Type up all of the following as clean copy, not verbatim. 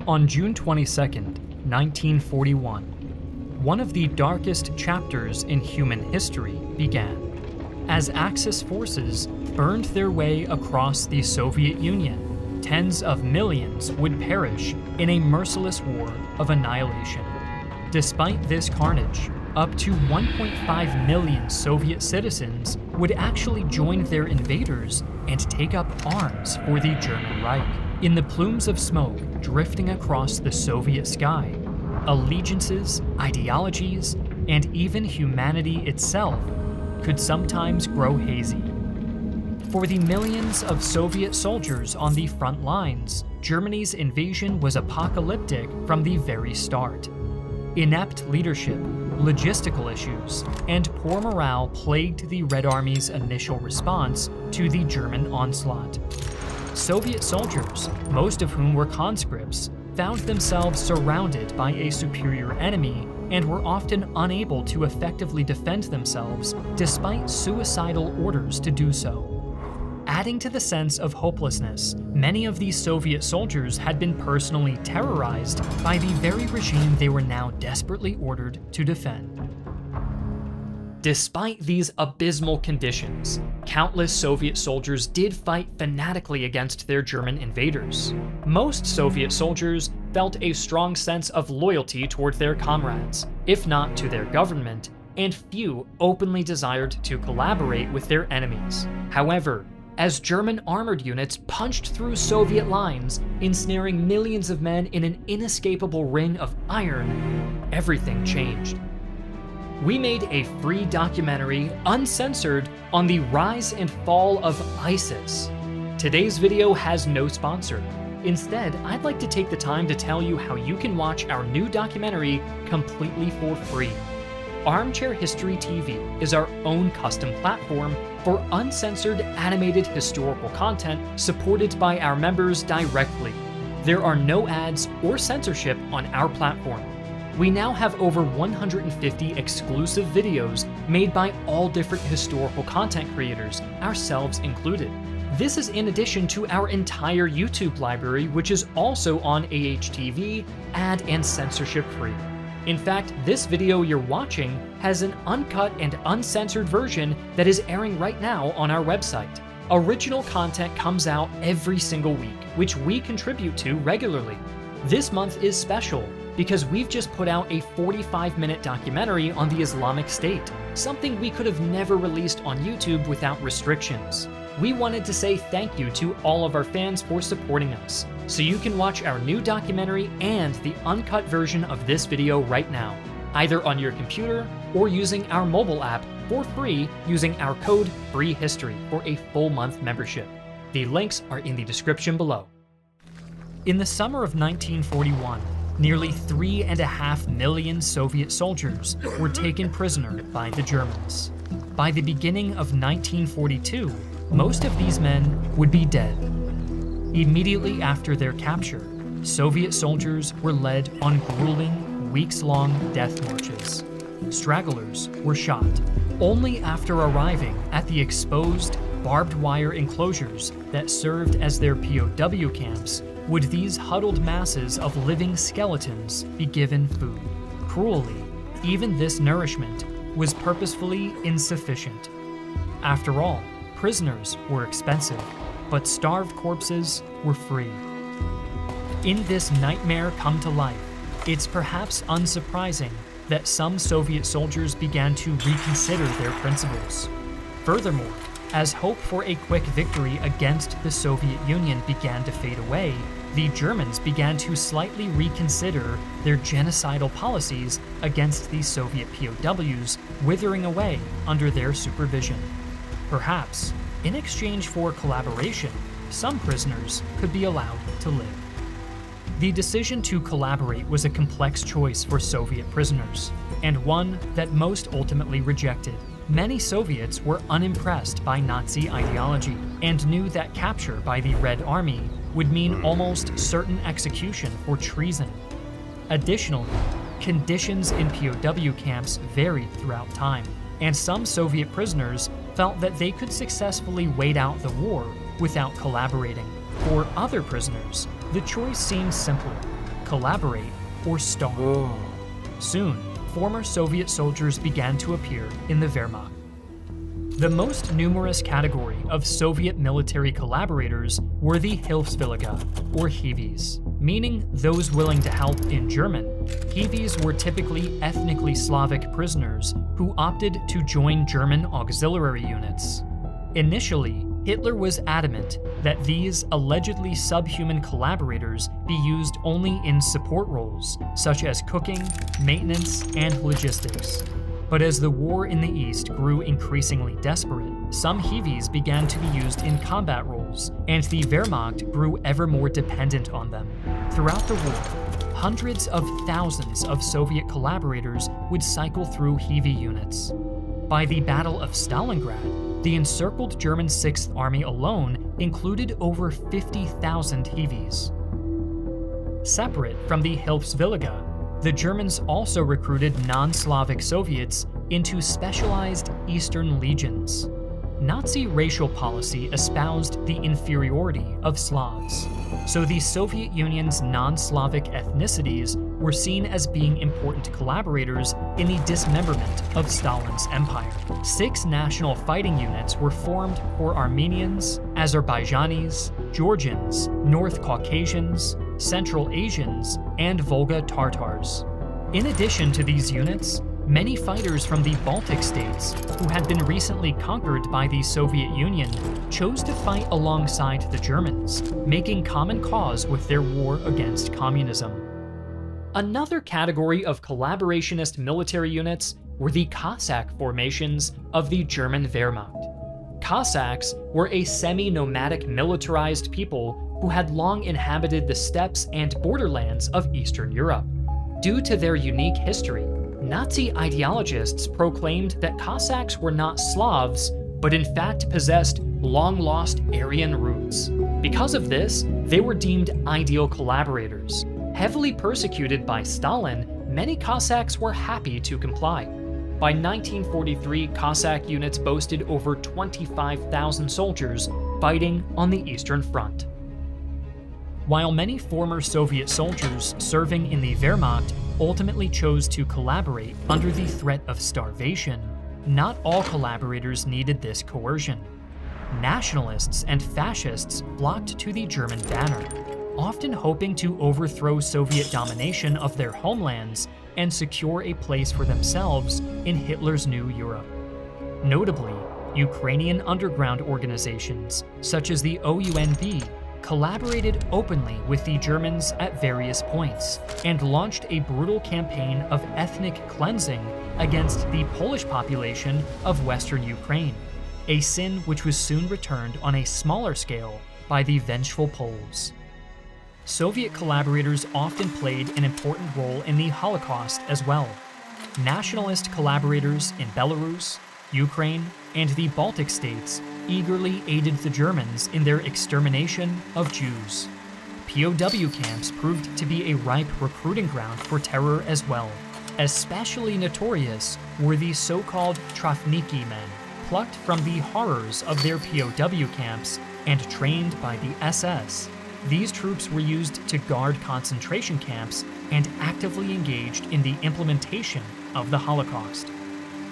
On June 22, 1941, one of the darkest chapters in human history began, as Axis forces burned their way across the Soviet Union. Tens of millions would perish in a merciless war of annihilation. Despite this carnage, up to 1.5 million Soviet citizens would actually join their invaders and take up arms for the German Reich. In the plumes of smoke drifting across the Soviet sky, allegiances, ideologies, and even humanity itself could sometimes grow hazy. For the millions of Soviet soldiers on the front lines, Germany's invasion was apocalyptic from the very start. Inept leadership, logistical issues, and poor morale plagued the Red Army's initial response to the German onslaught. Soviet soldiers, most of whom were conscripts, found themselves surrounded by a superior enemy and were often unable to effectively defend themselves despite suicidal orders to do so. Adding to the sense of hopelessness, many of these Soviet soldiers had been personally terrorized by the very regime they were now desperately ordered to defend. Despite these abysmal conditions, countless Soviet soldiers did fight fanatically against their German invaders. Most Soviet soldiers felt a strong sense of loyalty toward their comrades, if not to their government, and few openly desired to collaborate with their enemies. However, as German armored units punched through Soviet lines, ensnaring millions of men in an inescapable ring of iron, everything changed. We made a free documentary, uncensored, on the rise and fall of ISIS. Today's video has no sponsor. Instead, I'd like to take the time to tell you how you can watch our new documentary completely for free. Armchair History TV is our own custom platform for uncensored animated historical content supported by our members directly. There are no ads or censorship on our platform. We now have over 150 exclusive videos made by all different historical content creators, ourselves included. This is in addition to our entire YouTube library, which is also on AHTV, ad and censorship free. In fact, this video you're watching has an uncut and uncensored version that is airing right now on our website. Original content comes out every single week, which we contribute to regularly. This month is special because we've just put out a 45-minute documentary on the Islamic State, something we could have never released on YouTube without restrictions. We wanted to say thank you to all of our fans for supporting us, so you can watch our new documentary and the uncut version of this video right now, either on your computer or using our mobile app for free using our code FREEHISTORY for a full month membership. The links are in the description below. In the summer of 1941, nearly 3.5 million Soviet soldiers were taken prisoner by the Germans. By the beginning of 1942, most of these men would be dead. Immediately after their capture, Soviet soldiers were led on grueling, weeks-long death marches. Stragglers were shot. Only after arriving at the exposed, barbed wire enclosures that served as their POW camps would these huddled masses of living skeletons be given food. Cruelly, even this nourishment was purposefully insufficient. After all, prisoners were expensive, but starved corpses were free. In this nightmare come to life, it's perhaps unsurprising that some Soviet soldiers began to reconsider their principles. Furthermore, as hope for a quick victory against the Soviet Union began to fade away, the Germans began to slightly reconsider their genocidal policies against the Soviet POWs withering away under their supervision. Perhaps, in exchange for collaboration, some prisoners could be allowed to live. The decision to collaborate was a complex choice for Soviet prisoners, and one that most ultimately rejected. Many Soviets were unimpressed by Nazi ideology and knew that capture by the Red Army would mean almost certain execution for treason. Additionally, conditions in POW camps varied throughout time, and some Soviet prisoners felt that they could successfully wait out the war without collaborating. For other prisoners, the choice seemed simpler. collaborate, or starve. Soon, former Soviet soldiers began to appear in the Wehrmacht. The most numerous category of Soviet military collaborators were the Hilfswillige, or Hiwis, meaning those willing to help in German. Hiwis were typically ethnically Slavic prisoners who opted to join German auxiliary units. Initially, Hitler was adamant that these allegedly subhuman collaborators be used only in support roles, such as cooking, maintenance, and logistics. But as the war in the East grew increasingly desperate, some Hiwis began to be used in combat roles, and the Wehrmacht grew ever more dependent on them. Throughout the war, hundreds of thousands of Soviet collaborators would cycle through Hiwi units. By the Battle of Stalingrad, the encircled German 6th Army alone included over 50,000 Hiwis. Separate from the Hilfswillige, the Germans also recruited non-Slavic Soviets into specialized Eastern legions. Nazi racial policy espoused the inferiority of Slavs, so the Soviet Union's non-Slavic ethnicities were seen as being important collaborators in the dismemberment of Stalin's empire. 6 national fighting units were formed for Armenians, Azerbaijanis, Georgians, North Caucasians, Central Asians, and Volga Tatars. In addition to these units, many fighters from the Baltic states, who had been recently conquered by the Soviet Union, chose to fight alongside the Germans, making common cause with their war against communism. Another category of collaborationist military units were the Cossack formations of the German Wehrmacht. Cossacks were a semi-nomadic militarized people who had long inhabited the steppes and borderlands of Eastern Europe. Due to their unique history, Nazi ideologists proclaimed that Cossacks were not Slavs, but in fact possessed long-lost Aryan roots. Because of this, they were deemed ideal collaborators. Heavily persecuted by Stalin, many Cossacks were happy to comply. By 1943, Cossack units boasted over 25,000 soldiers fighting on the Eastern Front. While many former Soviet soldiers serving in the Wehrmacht ultimately chose to collaborate under the threat of starvation, not all collaborators needed this coercion. Nationalists and fascists flocked to the German banner, often hoping to overthrow Soviet domination of their homelands and secure a place for themselves in Hitler's new Europe. Notably, Ukrainian underground organizations, such as the OUNB, collaborated openly with the Germans at various points and launched a brutal campaign of ethnic cleansing against the Polish population of Western Ukraine, a sin which was soon returned on a smaller scale by the vengeful Poles. Soviet collaborators often played an important role in the Holocaust as well. Nationalist collaborators in Belarus, Ukraine, and the Baltic states eagerly aided the Germans in their extermination of Jews. POW camps proved to be a ripe recruiting ground for terror as well. Especially notorious were the so-called Trafniki men, plucked from the horrors of their POW camps and trained by the SS. These troops were used to guard concentration camps and actively engaged in the implementation of the Holocaust.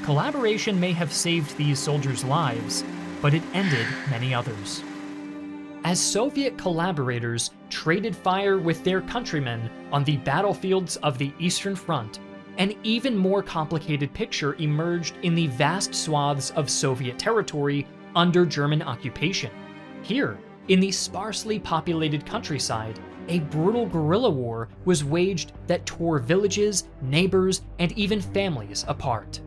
Collaboration may have saved these soldiers' lives, but it ended many others. As Soviet collaborators traded fire with their countrymen on the battlefields of the Eastern Front, an even more complicated picture emerged in the vast swaths of Soviet territory under German occupation. Here, in the sparsely populated countryside, a brutal guerrilla war was waged that tore villages, neighbors, and even families apart.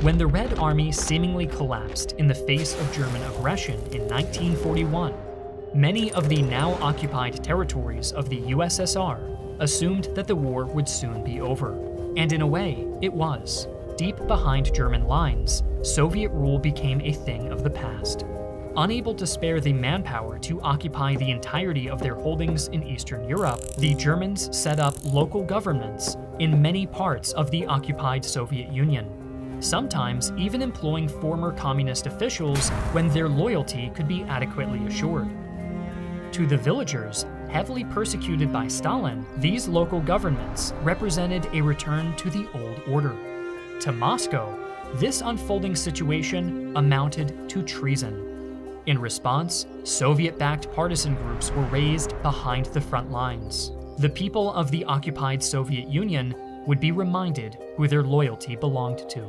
When the Red Army seemingly collapsed in the face of German aggression in 1941, many of the now occupied territories of the USSR assumed that the war would soon be over. And in a way, it was. Deep behind German lines, Soviet rule became a thing of the past. Unable to spare the manpower to occupy the entirety of their holdings in Eastern Europe, the Germans set up local governments in many parts of the occupied Soviet Union, sometimes even employing former communist officials when their loyalty could be adequately assured. To the villagers, heavily persecuted by Stalin, these local governments represented a return to the old order. To Moscow, this unfolding situation amounted to treason. In response, Soviet-backed partisan groups were raised behind the front lines. The people of the occupied Soviet Union would be reminded who their loyalty belonged to.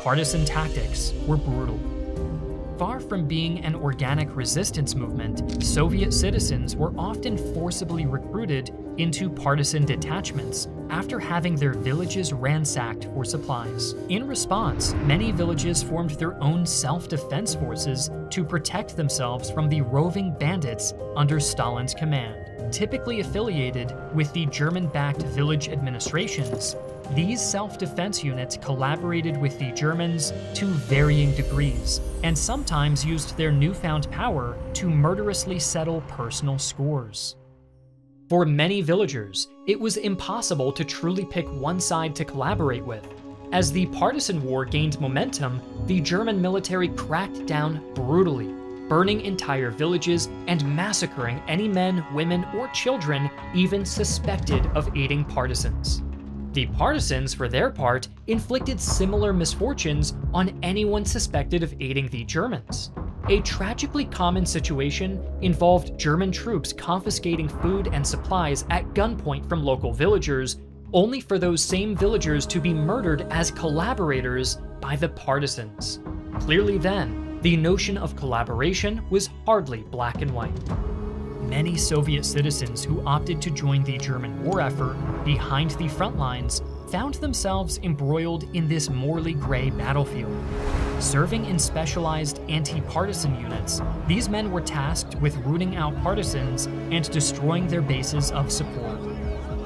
Partisan tactics were brutal. Far from being an organic resistance movement, Soviet citizens were often forcibly recruited into partisan detachments after having their villages ransacked for supplies. In response, many villages formed their own self-defense forces to protect themselves from the roving bandits under Stalin's command. Typically affiliated with the German-backed village administrations, these self-defense units collaborated with the Germans to varying degrees, and sometimes used their newfound power to murderously settle personal scores. For many villagers, it was impossible to truly pick one side to collaborate with. As the partisan war gained momentum, the German military cracked down brutally, burning entire villages and massacring any men, women, or children even suspected of aiding partisans. The partisans, for their part, inflicted similar misfortunes on anyone suspected of aiding the Germans. A tragically common situation involved German troops confiscating food and supplies at gunpoint from local villagers, only for those same villagers to be murdered as collaborators by the partisans. Clearly then, the notion of collaboration was hardly black and white. Many Soviet citizens who opted to join the German war effort behind the front lines found themselves embroiled in this morally gray battlefield. Serving in specialized anti-partisan units, these men were tasked with rooting out partisans and destroying their bases of support.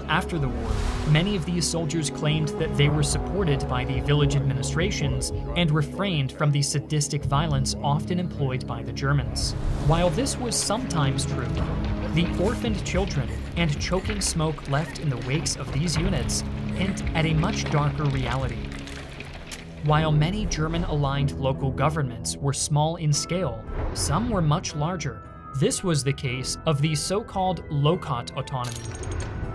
After the war, many of these soldiers claimed that they were supported by the village administrations and refrained from the sadistic violence often employed by the Germans. While this was sometimes true, the orphaned children and choking smoke left in the wakes of these units hint at a much darker reality. While many German-aligned local governments were small in scale, some were much larger. This was the case of the so-called Lokot autonomy.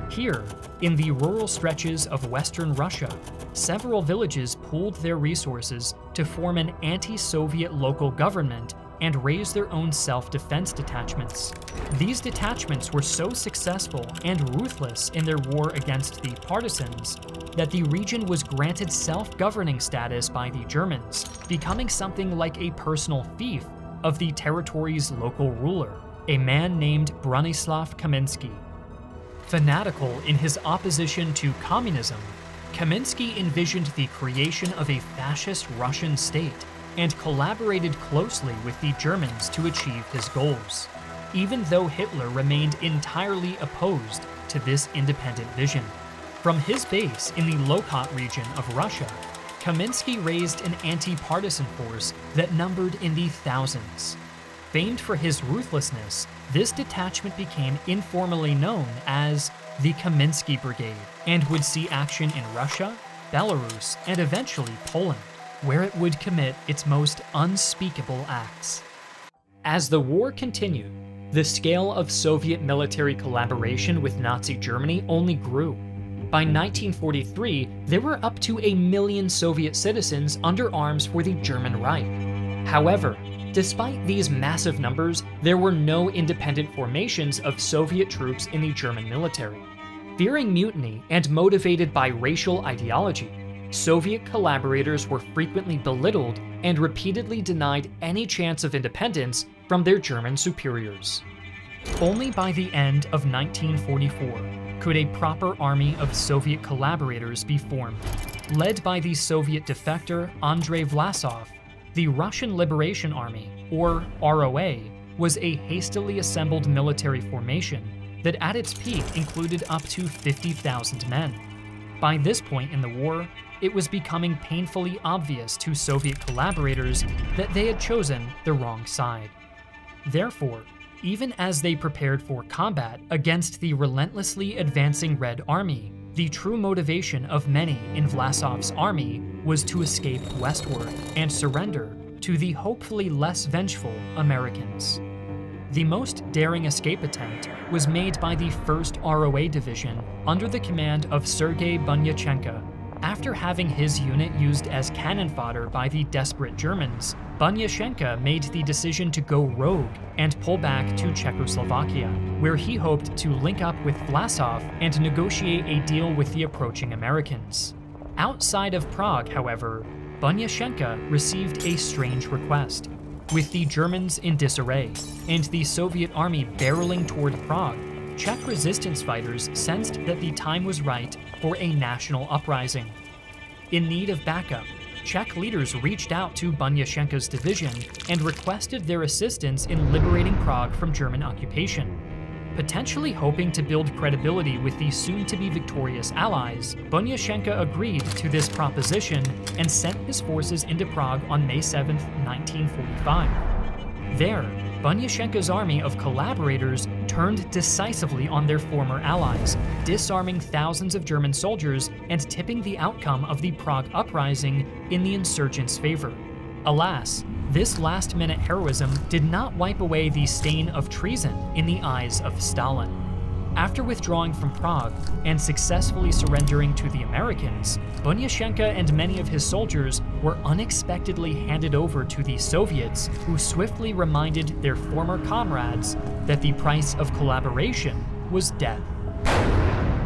Here, in the rural stretches of Western Russia, several villages pooled their resources to form an anti-Soviet local government and raise their own self-defense detachments. These detachments were so successful and ruthless in their war against the partisans that the region was granted self-governing status by the Germans, becoming something like a personal fief of the territory's local ruler, a man named Bronislaw Kaminsky. Fanatical in his opposition to communism, Kaminsky envisioned the creation of a fascist Russian state and collaborated closely with the Germans to achieve his goals, even though Hitler remained entirely opposed to this independent vision. From his base in the Lokot region of Russia, Kaminsky raised an anti-partisan force that numbered in the thousands. Famed for his ruthlessness, this detachment became informally known as the Kaminsky Brigade and would see action in Russia, Belarus, and eventually Poland, where it would commit its most unspeakable acts. As the war continued, the scale of Soviet military collaboration with Nazi Germany only grew. By 1943, there were up to 1 million Soviet citizens under arms for the German Reich. However, despite these massive numbers, there were no independent formations of Soviet troops in the German military. Fearing mutiny and motivated by racial ideology, Soviet collaborators were frequently belittled and repeatedly denied any chance of independence from their German superiors. Only by the end of 1944 could a proper army of Soviet collaborators be formed. Led by the Soviet defector Andrei Vlasov, the Russian Liberation Army, or ROA, was a hastily assembled military formation that at its peak included up to 50,000 men. By this point in the war, it was becoming painfully obvious to Soviet collaborators that they had chosen the wrong side. Therefore, even as they prepared for combat against the relentlessly advancing Red Army, the true motivation of many in Vlasov's army was to escape westward and surrender to the hopefully less vengeful Americans. The most daring escape attempt was made by the 1st ROA Division under the command of Sergei Bunyachenko. After having his unit used as cannon fodder by the desperate Germans, Bunyachenko made the decision to go rogue and pull back to Czechoslovakia, where he hoped to link up with Vlasov and negotiate a deal with the approaching Americans. Outside of Prague, however, Bunyachenko received a strange request. With the Germans in disarray and the Soviet army barreling toward Prague, Czech resistance fighters sensed that the time was right for a national uprising. In need of backup, Czech leaders reached out to Bunyachenko's division and requested their assistance in liberating Prague from German occupation. Potentially hoping to build credibility with the soon-to-be victorious Allies, Bunyachenko agreed to this proposition and sent his forces into Prague on May 7, 1945. There, Bunyachenko's army of collaborators turned decisively on their former allies, disarming thousands of German soldiers and tipping the outcome of the Prague uprising in the insurgents' favor. Alas, this last-minute heroism did not wipe away the stain of treason in the eyes of Stalin. After withdrawing from Prague and successfully surrendering to the Americans, Bunyachenko and many of his soldiers were unexpectedly handed over to the Soviets, who swiftly reminded their former comrades that the price of collaboration was death.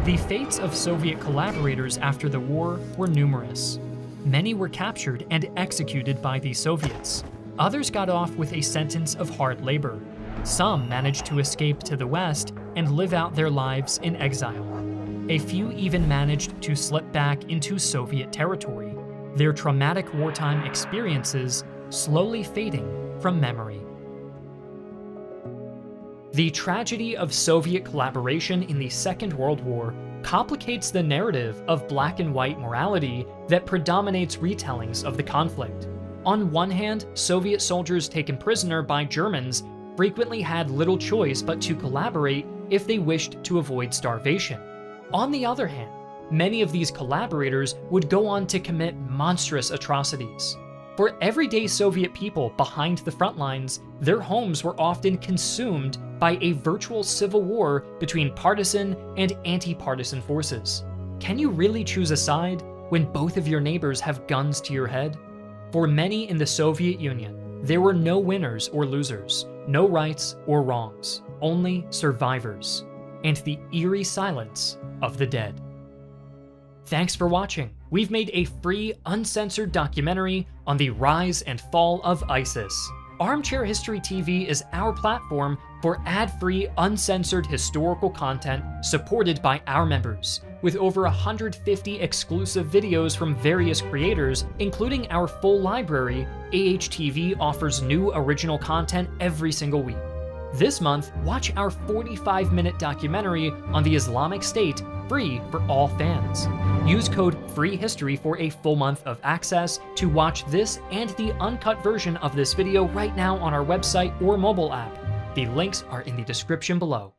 The fates of Soviet collaborators after the war were numerous. Many were captured and executed by the Soviets. Others got off with a sentence of hard labor. Some managed to escape to the West and live out their lives in exile. A few even managed to slip back into Soviet territory, their traumatic wartime experiences slowly fading from memory. The tragedy of Soviet collaboration in the Second World War complicates the narrative of black and white morality that predominates retellings of the conflict. On one hand, Soviet soldiers taken prisoner by Germans frequently had little choice but to collaborate if they wished to avoid starvation. On the other hand, many of these collaborators would go on to commit monstrous atrocities. For everyday Soviet people behind the front lines, their homes were often consumed by a virtual civil war between partisan and anti-partisan forces. Can you really choose a side when both of your neighbors have guns to your head? For many in the Soviet Union, there were no winners or losers, no rights or wrongs, only survivors, and the eerie silence of the dead. Thanks for watching. We've made a free, uncensored documentary on the rise and fall of ISIS. Armchair History TV is our platform for ad-free, uncensored historical content supported by our members, with over 150 exclusive videos from various creators, including our full library. AHTV offers new original content every single week. This month, watch our 45-minute documentary on the Islamic State, free for all fans. Use code FREEHISTORY for a full month of access to watch this and the uncut version of this video right now on our website or mobile app. The links are in the description below.